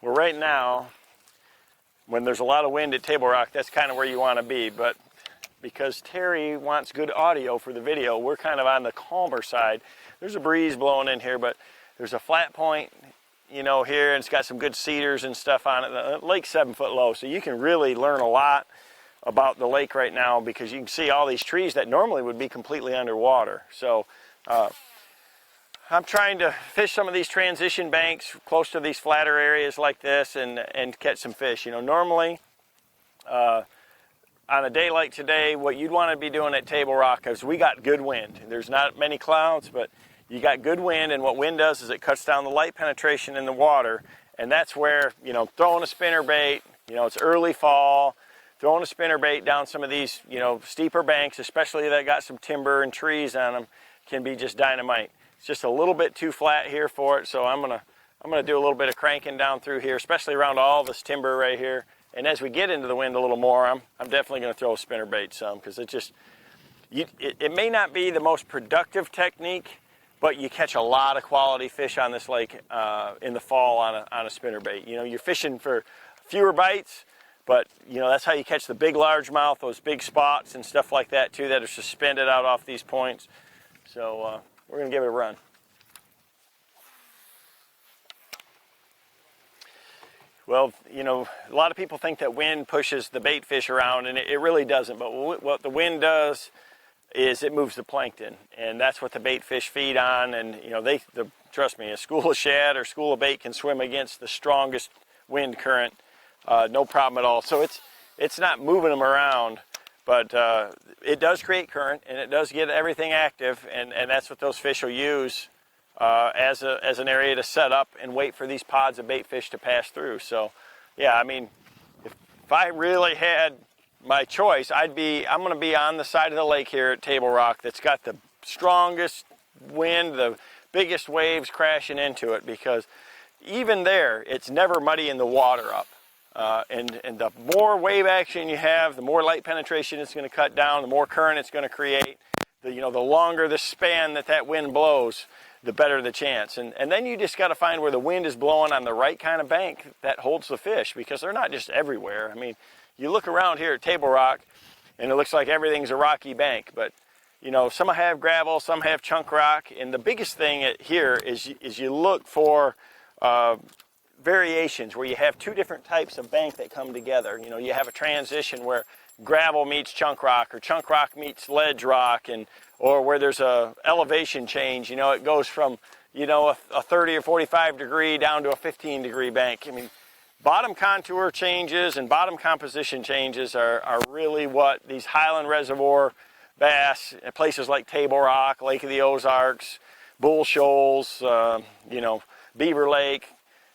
Well, right now, when there's a lot of wind at Table Rock, that's kind of where you want to be. But because Terry wants good audio for the video, we're kind of on the calmer side. There's a breeze blowing in here, but there's a flat point, you know, here, and it's got some good cedars and stuff on it. The lake's 7 foot low, so you can really learn a lot about the lake right now because you can see all these trees that normally would be completely underwater. So I'm trying to fish some of these transition banks close to these flatter areas like this and catch some fish. You know, normally on a day like today, what you'd want to be doing at Table Rock is we got good wind. There's not many clouds, but you got good wind, and what wind does is it cuts down the light penetration in the water, and that's where, you know, throwing a spinner bait, you know, it's early fall, throwing a spinner bait down some of these, you know, steeper banks, especially that got some timber and trees on them, can be just dynamite. It's just a little bit too flat here for it, so I'm gonna do a little bit of cranking down through here, especially around all this timber right here. And as we get into the wind a little more, I'm definitely going to throw a spinner bait some, because it may not be the most productive technique, but you catch a lot of quality fish on this lake in the fall on a spinner bait. You know, you're fishing for fewer bites, but you know, that's how you catch the big largemouth, those big spots and stuff like that too, that are suspended out off these points. So we're going to give it a run. Well, you know, a lot of people think that wind pushes the bait fish around, and it really doesn't. But what the wind does is it moves the plankton, and that's what the bait fish feed on. And you know, trust me, a school of shad or school of bait can swim against the strongest wind current, no problem at all. So it's not moving them around, but it does create current, and it does get everything active, and that's what those fish will use as an area to set up and wait for these pods of bait fish to pass through. So yeah, I mean, if I really had my choice, I'm going to be on the side of the lake here at Table Rock that's got the strongest wind, the biggest waves crashing into it, because even there, it's never muddying the water up. And the more wave action you have, the more light penetration it's going to cut down, the more current it's going to create. The longer the span that wind blows, the better the chance. And then you just got to find where the wind is blowing on the right kind of bank that holds the fish, because they're not just everywhere. I mean, you look around here at Table Rock and it looks like everything's a rocky bank, but you know, some have gravel, some have chunk rock, and the biggest thing here is you look for variations where you have two different types of bank that come together. You know, you have a transition where gravel meets chunk rock, or chunk rock meets ledge rock, or where there's a elevation change. You know, it goes from, you know, a 30 or 45 degree down to a 15 degree bank. I mean, bottom contour changes and bottom composition changes are really what these highland reservoir bass at places like Table Rock, Lake of the Ozarks, Bull Shoals, you know, Beaver Lake,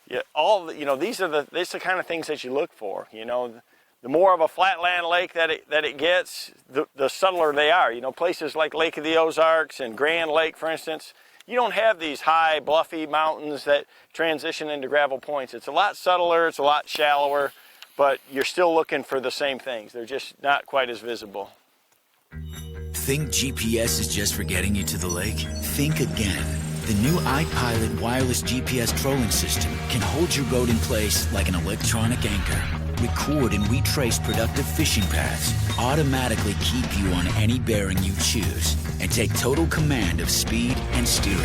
these are the kind of things that you look for. You know, the more of a flatland lake that it gets, the subtler they are. You know, places like Lake of the Ozarks and Grand Lake, for instance, you don't have these high, bluffy mountains that transition into gravel points. It's a lot subtler, it's a lot shallower, but you're still looking for the same things. They're just not quite as visible. Think GPS is just for getting you to the lake? Think again. The new iPilot wireless GPS trolling system can hold your boat in place like an electronic anchor. Record and retrace productive fishing paths, automatically keep you on any bearing you choose, and take total command of speed and steering.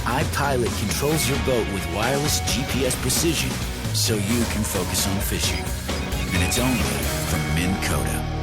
iPilot controls your boat with wireless GPS precision so you can focus on fishing. And it's only from Minn Kota.